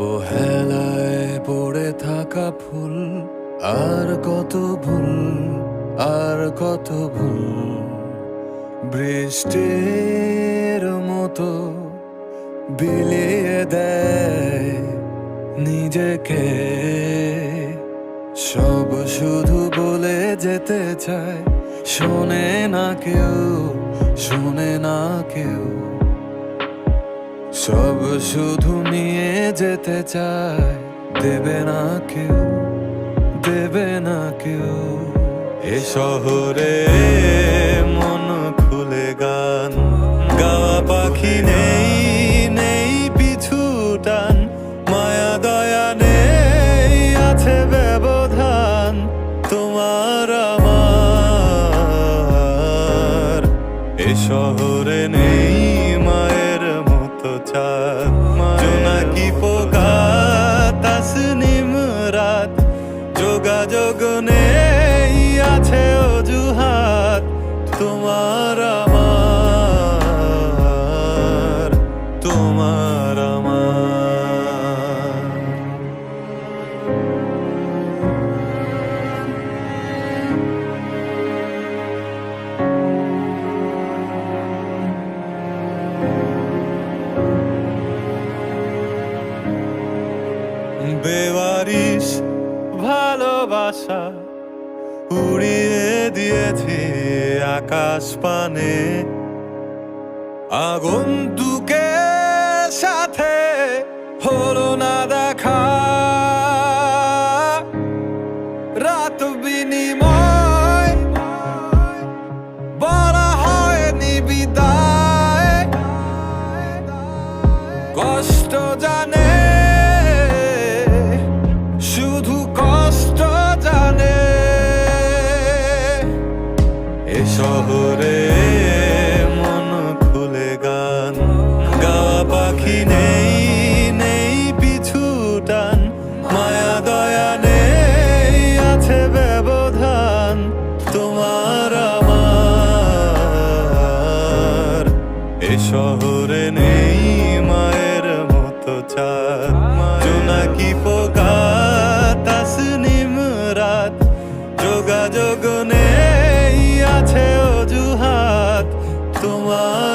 অবহেলায় পড়ে থাকা ফুল, আর কত ভুল, আর কত ভুল। বৃষ্টির মতো বিলিয়ে দেয় নিজেকে, সব শুধু বলে যেতে চায়, শোনে না কেউ, শোনে না কেউ। সব শুধু নিয়ে যেতে চায়, দেবে না কেউ, দেবে না কেউ। এ শহরে মন খুলে গান গাওয়া পাখি নেই, নেই পিছু টান, মায়া দয়া নেই, আছে ব্যবধান তোমার আমার। এ শহরে নেই মায়ের মতো চাঁদ, জোনাকি পোকা তাসনিম রাত, যোগাযোগ নেই, আছে অজুহাত তোমার আমার, তোমার আমার। বেওয়ারিশ ভালোবাসা উড়িয়ে দিয়েছে আকাশ পানে, আগন্তুকের সাথে হলো না দেখা, রাত বিনিময় বলা হয়নি বিদায়, কষ্ট জানে শুধু কষ্ট জানে। এ শহরে মন খুলে গান গাওয়া পাখি নেই, নেই পিছু টান, মায়া দয়া নেই, আছে ব্যবধান তোমার আমার। এ শহরে নেই মায়ের মতো চাঁদ, জোনাকি পোকা তাসনিম রাত, যোগাযোগ নেই, আছে অজুহাত তোমার